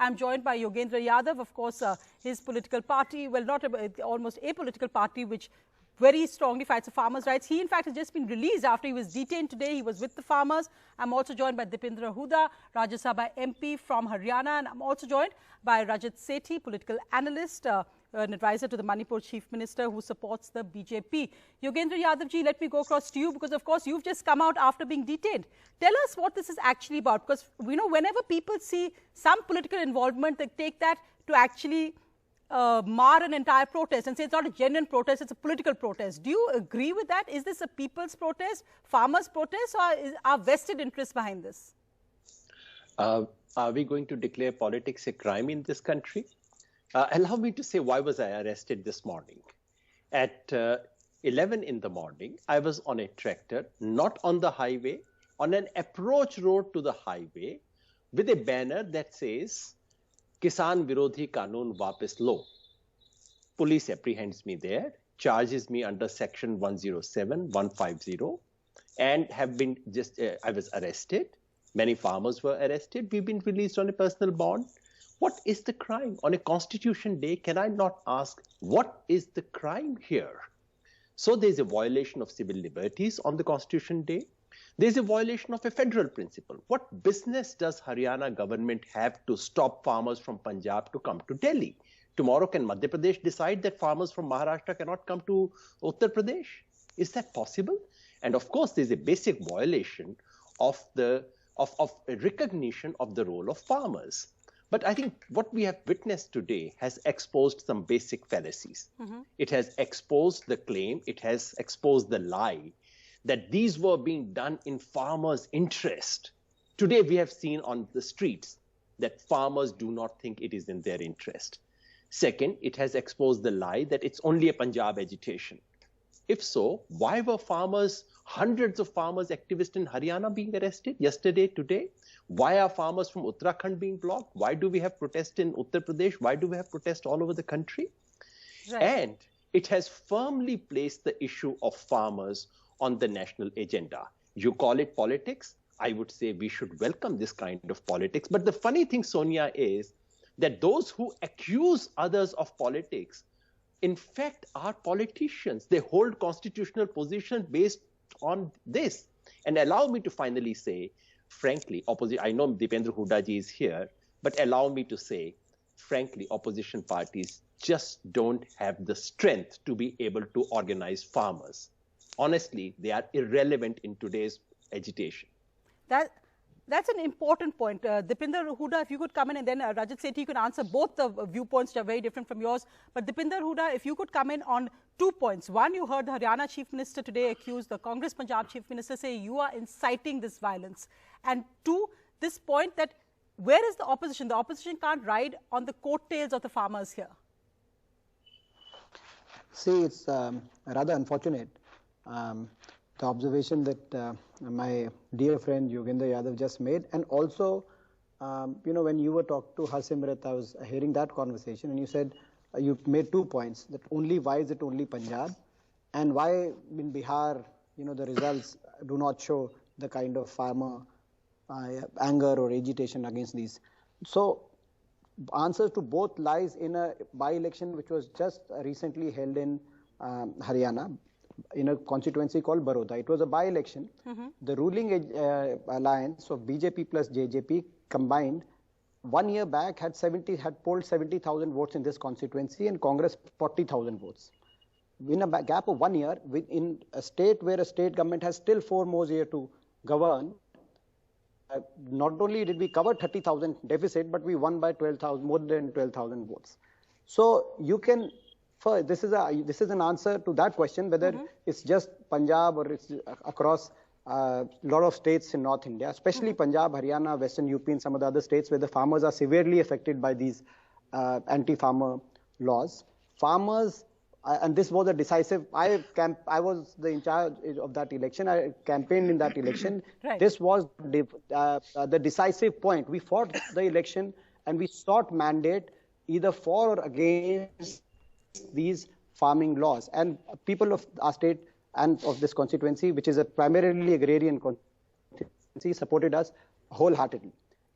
I'm joined by Yogendra Yadav, of course, his political party, well, not almost a political party which very strongly fights for farmers' rights. He, in fact, has just been released after he was detained today. He was with the farmers. I'm also joined by Dipender Huda, Rajya Sabha MP from Haryana, and I'm also joined by Rajat Sethi, political analyst, an advisor to the Manipur Chief Minister who supports the BJP. Yogendra Yadavji, let me go across to you because, of course, you've just come out after being detained. Tell us what this is actually about, because we know whenever people see some political involvement, they take that to actually mar an entire protest and say it's not a genuine protest, it's a political protest. Do you agree with that? Is this a people's protest, farmers' protest, or are vested interests behind this? Are we going to declare politics a crime in this country? Allow me to say, why was I arrested this morning? At 11 in the morning, I was on a tractor, not on the highway, on an approach road to the highway with a banner that says, Kisan Virodhi Kanun Wapis Lo. Police apprehends me there, charges me under section 107, 150, and have been I was arrested. Many farmers were arrested. We've been released on a personal bond. What is the crime? On a Constitution Day, can I not ask, what is the crime here? So there's a violation of civil liberties on the Constitution Day. There's a violation of a federal principle. What business does Haryana government have to stop farmers from Punjab to come to Delhi? Tomorrow, can Madhya Pradesh decide that farmers from Maharashtra cannot come to Uttar Pradesh? Is that possible? And of course, there's a basic violation of a recognition of the role of farmers. But I think what we have witnessed today has exposed some basic fallacies. It has exposed the claim, it has exposed the lie that these were being done in farmers' interest. Today we have seen on the streets that farmers do not think it is in their interest. Second, it has exposed the lie that it's only a Punjab agitation. If so, why were farmers, hundreds of farmers, activists in Haryana being arrested yesterday, today? Why are farmers from Uttarakhand being blocked? Why do we have protests in Uttar Pradesh? Why do we have protests all over the country? Right. And it has firmly placed the issue of farmers on the national agenda. You call it politics. I would say we should welcome this kind of politics. But the funny thing, Sonia, is that those who accuse others of politics, in fact, are politicians. They hold constitutional positions based on this. And allow me to finally say, frankly, I know Dipender Huda ji is here, but allow me to say, frankly, opposition parties just don't have the strength to be able to organize farmers. Honestly, they are irrelevant in today's agitation. That's an important point. Dipender Huda, if you could come in, and then Rajat Sethi, you can answer both the viewpoints that are very different from yours. But Dipender Huda, if you could come in on 2 points. One, you heard the Haryana Chief Minister today accuse the Congress Punjab Chief Minister, say you are inciting this violence. And two, this point that where is the opposition? The opposition can't ride on the coattails of the farmers here. See, it's rather unfortunate. The observation that my dear friend Yogendra Yadav just made, and also, when you were talking to Harsimrat, I was hearing that conversation, and you said, you made 2 points, that why is it only Punjab, and why in Bihar, the results do not show the kind of farmer anger or agitation against these. So, answers to both lies in a by-election which was just recently held in Haryana, in a constituency called Baroda. It was a by-election. The ruling alliance of BJP plus JJP combined 1 year back had polled 70,000 votes in this constituency, and Congress 40,000 votes. In a gap of 1 year, in a state where a state government has still 4 more years to govern, not only did we cover 30,000 deficit, but we won by 12,000, more than 12,000 votes. So you can. This is an answer to that question, whether it's just Punjab or it's across a lot of states in North India, especially Punjab, Haryana, Western UP, and some of the other states where the farmers are severely affected by these anti-farmer laws. Farmers, and this was a decisive, I was in charge of that election, I campaigned in that election. Right. This was the decisive point. We fought the election and we sought mandate either for or against these farming laws, and people of our state and of this constituency, which is a primarily agrarian constituency, supported us wholeheartedly.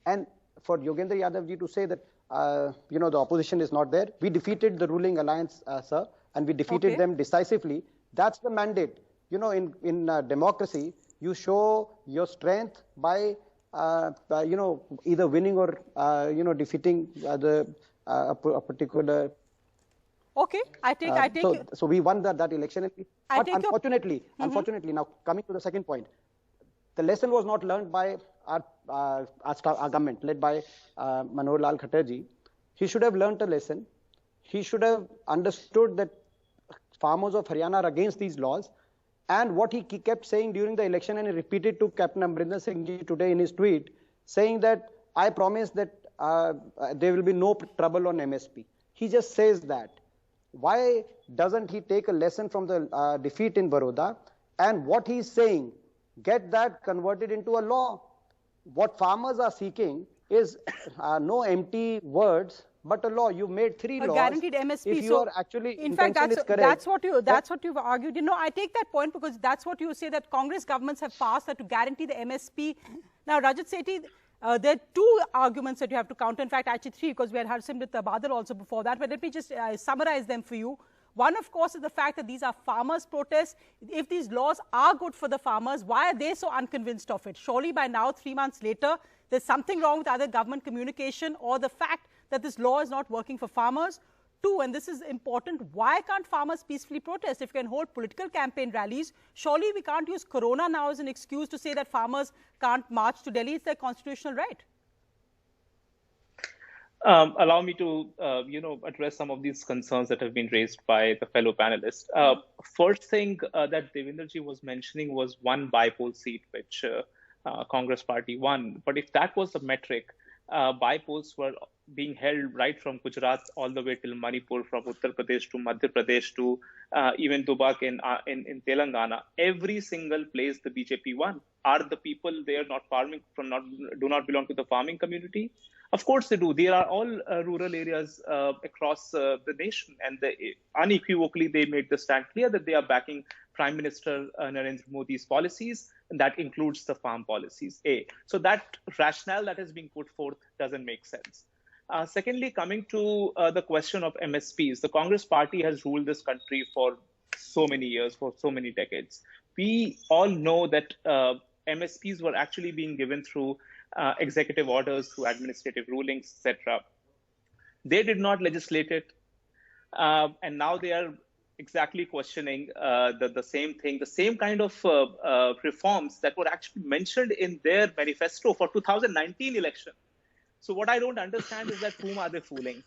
And for Yogendra Yadav ji to say that, the opposition is not there. We defeated the ruling alliance, sir, and we defeated them decisively. That's the mandate. In democracy, you show your strength by, either winning or, defeating a particular. Okay, I take so we won that election. But unfortunately, now coming to the second point, the lesson was not learned by our government, led by Manohar Lal Khattar ji. He should have learned a lesson. He should have understood that farmers of Haryana are against these laws. And what he kept saying during the election, and he repeated to Captain Amrinder Singh ji today in his tweet, saying that I promise that there will be no trouble on MSP. He just says that. Why doesn't he take a lesson from the defeat in Baroda, and what he's saying, get that converted into a law? What farmers are seeking is no empty words, but a law. You made 3 laws. Guaranteed MSP. If you are actually, in fact, that's what you've argued. I take that point because that's what you say, that Congress governments have passed that to guarantee the MSP. Now, Rajat Sethi, there are 2 arguments that you have to counter. In fact, actually 3, because we had Harsimrat Badal also before that. But let me just summarize them for you. One, of course, is the fact that these are farmers' protests. If these laws are good for the farmers, why are they so unconvinced of it? Surely by now, 3 months later, there's something wrong with either government communication or the fact that this law is not working for farmers. 2, and this is important, why can't farmers peacefully protest? If we can hold political campaign rallies, surely we can't use Corona now as an excuse to say that farmers can't march to Delhi. It's their constitutional right. Allow me to, address some of these concerns that have been raised by the fellow panelists. First thing that Devendraji was mentioning was 1 by-poll seat, which Congress party won. But if that was the metric, by-polls were being held right from Gujarat all the way till Manipur, from Uttar Pradesh to Madhya Pradesh to even Dubak in Telangana. Every single place the BJP won. Are the people there not farming do not belong to the farming community? Of course they do. There are all rural areas across the nation, and unequivocally they made the stand clear that they are backing Prime Minister Narendra Modi's policies, and that includes the farm policies. So that rationale that has been put forth doesn't make sense. Secondly, coming to the question of MSPs, the Congress party has ruled this country for so many years, for so many decades. We all know that MSPs were actually being given through executive orders, through administrative rulings, etc. They did not legislate it, and now they are exactly questioning the same thing, the same kind of reforms that were actually mentioned in their manifesto for 2019 election. So what I don't understand is that whom are they fooling?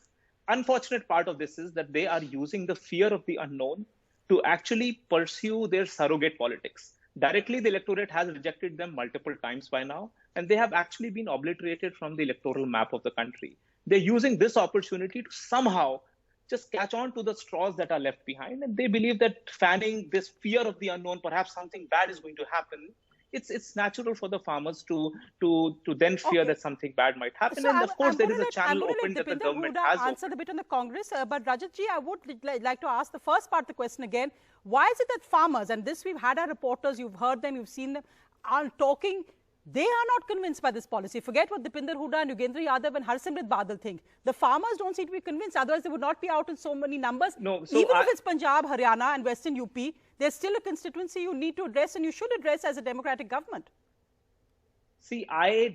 Unfortunate part of this is that they are using the fear of the unknown to actually pursue their surrogate politics. Directly, the electorate has rejected them multiple times by now, and they have actually been obliterated from the electoral map of the country. They're using this opportunity to somehow just catch on to the straws that are left behind, and they believe that fanning this fear of the unknown, perhaps something bad is going to happen. It's natural for the farmers to then fear that something bad might happen. So and of course, there is a channel open that the government has answered a bit on the Congress. But Rajatji, I would like to ask the first part of the question again. Why is it that farmers, and this we've had our reporters, you've heard them, you've seen them, are talking, they are not convinced by this policy. Forget what Dipinder Hooda and Yogendra Yadav and Harsimrat Badal think. The farmers don't seem to be convinced. Otherwise, they would not be out in so many numbers. No, so even if it's Punjab, Haryana and Western UP, there's still a constituency you need to address, and you should address as a democratic government. See, I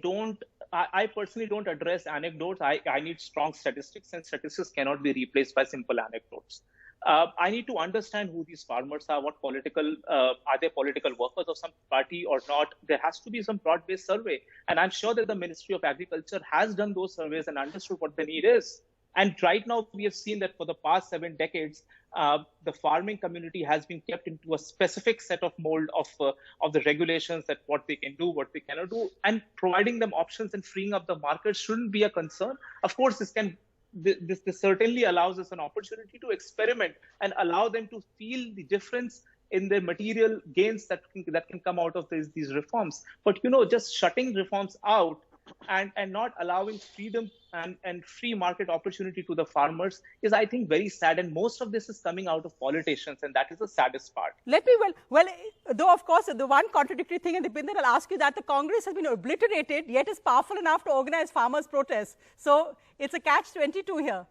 personally don't address anecdotes. I need strong statistics, and statistics cannot be replaced by simple anecdotes. I need to understand who these farmers are, what political, are they political workers of some party or not? There has to be some broad-based survey. And I'm sure that the Ministry of Agriculture has done those surveys and understood what the need is. And right now, we have seen that for the past 7 decades, the farming community has been kept into a specific set of mold of the regulations, that what they can do, what they cannot do, and providing them options and freeing up the market shouldn't be a concern. Of course, this certainly allows us an opportunity to experiment and allow them to feel the difference in the material gains that can come out of these reforms. But, just shutting reforms out and not allowing freedom and free market opportunity to the farmers is, I think, very sad. And most of this is coming out of politicians, and that is the saddest part. Let me, though of course the one contradictory thing, and Deepinder, I'll ask you that the Congress has been obliterated, yet is powerful enough to organize farmers' protests. So it's a catch-22 here.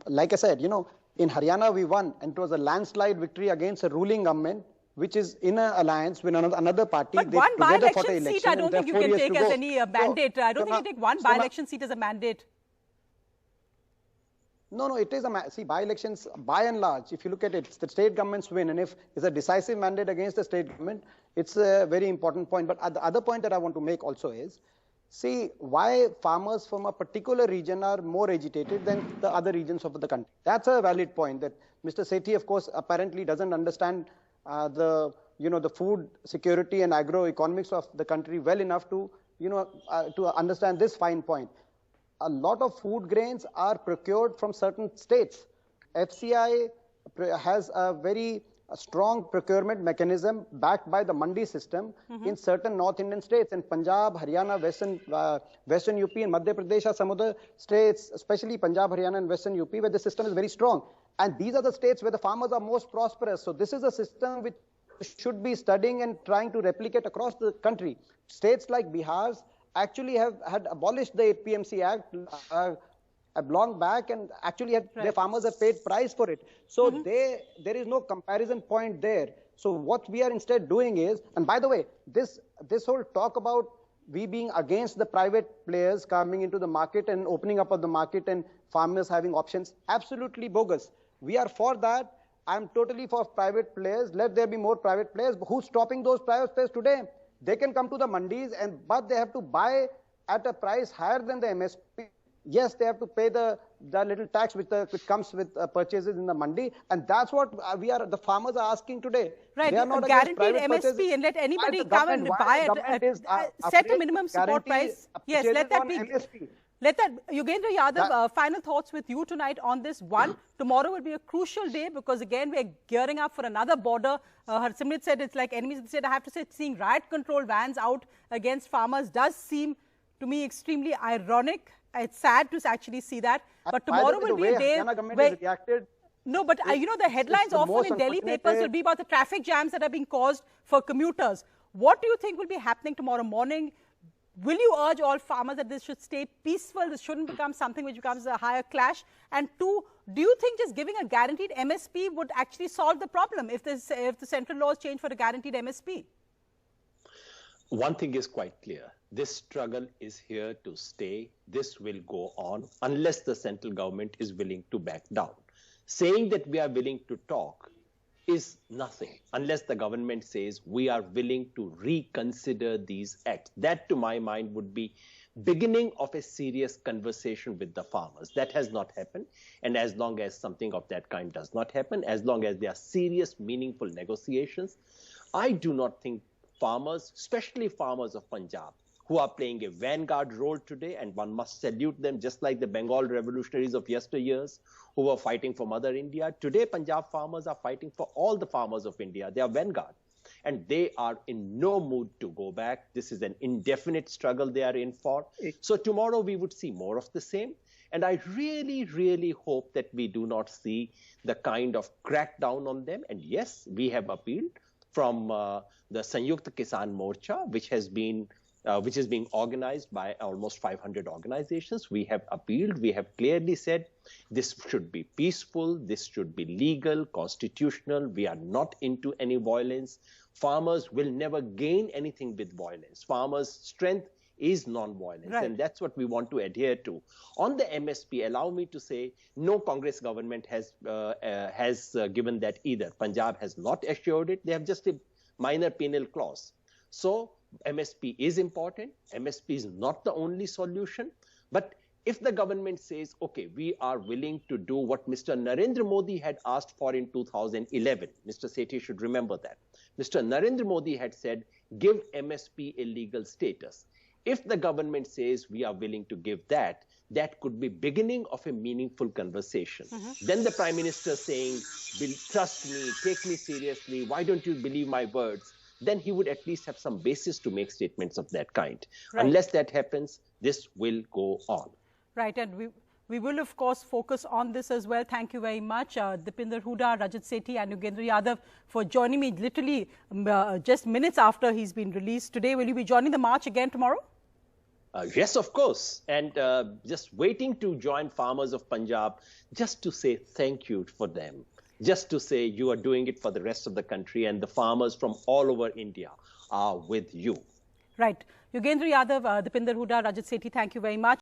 Like I said, in Haryana we won, and it was a landslide victory against a ruling government which is in an alliance with another party. But one by-election seat, I don't think you can take as any mandate. I don't think you take one by-election seat as a mandate. No, it is by-elections, by and large, if you look at it, the state governments win, and if it's a decisive mandate against the state government, it's a very important point. But the other point that I want to make also is, why farmers from a particular region are more agitated than the other regions of the country. That's a valid point that Mr. Sethi, of course, apparently doesn't understand the food security and agroeconomics of the country well enough to understand this fine point. A lot of food grains are procured from certain states. FCI has a very strong procurement mechanism backed by the mandi system in certain North Indian states. In Punjab, Haryana, Western UP and Madhya Pradesh are some of the states, especially Punjab, Haryana and Western UP, where the system is very strong. And these are the states where the farmers are most prosperous. So this is a system which should be studying and trying to replicate across the country. States like Bihar actually had abolished the APMC Act long back, and actually their farmers have paid price for it. So there is no comparison point there. So what we are instead doing is, and by the way, this whole talk about we being against the private players coming into the market and opening up of the market and farmers having options, absolutely bogus. We are for that. I'm totally for private players. Let there be more private players. But who's stopping those private players today? They can come to the mandis, but they have to buy at a price higher than the MSP. Yes, they have to pay the little tax which comes with purchases in the mandi, and that's what the farmers are asking today. Right, they are not guaranteed MSP and let anybody come and buy it. Set a minimum support price. Yes, let that be. MSP. Let that, Yogendra Yadav, final thoughts with you tonight on this. One, tomorrow will be a crucial day because again we're gearing up for another border. Harsimrit said it's like enemies of the state. I have to say, seeing riot control vans out against farmers does seem to me extremely ironic. It's sad to actually see that. But tomorrow will be a day where... No, but the headlines often in Delhi papers will be about the traffic jams that are being caused for commuters. What do you think will be happening tomorrow morning? Will you urge all farmers that this should stay peaceful? This shouldn't become something which becomes a higher clash? And two, do you think just giving a guaranteed MSP would actually solve the problem if the central laws change for a guaranteed MSP? One thing is quite clear. This struggle is here to stay. This will go on unless the central government is willing to back down. Saying that we are willing to talk is nothing unless the government says we are willing to reconsider these acts. That, to my mind, would be beginning of a serious conversation with the farmers. That has not happened. And as long as something of that kind does not happen, as long as there are serious, meaningful negotiations, I do not think farmers, especially farmers of Punjab, who are playing a vanguard role today, and one must salute them, just like the Bengal revolutionaries of yesteryears who were fighting for Mother India. Today, Punjab farmers are fighting for all the farmers of India. They are vanguard, and they are in no mood to go back. This is an indefinite struggle they are in for. So tomorrow we would see more of the same. And I really, really hope that we do not see the kind of crackdown on them. And yes, we have appealed from the Sanyukta Kisan Morcha, which is being organized by almost 500 organizations. We have appealed. We have clearly said this should be peaceful. This should be legal, constitutional. We are not into any violence. Farmers will never gain anything with violence. Farmers' strength is non-violence, right. And that's what we want to adhere to. On the MSP, allow me to say, no Congress government has given that either. Punjab has not assured it. They have just a minor penal clause. So MSP is important. MSP is not the only solution. But if the government says, okay, we are willing to do what Mr. Narendra Modi had asked for in 2011, Mr. Sethi should remember that. Mr. Narendra Modi had said, give MSP a legal status. If the government says we are willing to give that, that could be beginning of a meaningful conversation. Then the Prime Minister saying, trust me, take me seriously, why don't you believe my words? then he would at least have some basis to make statements of that kind. Right. Unless that happens, this will go on. Right, and we will, of course, focus on this as well. Thank you very much, Deepinder Hooda, Rajat Sethi and Yogendra Yadav for joining me literally just minutes after he's been released today. Will you be joining the march again tomorrow? Yes, of course. And just waiting to join farmers of Punjab just to say thank you for them. Just to say you are doing it for the rest of the country, and the farmers from all over India are with you. Right. Yogendra Yadav, Deepinder Hooda, Rajat Sethi, thank you very much.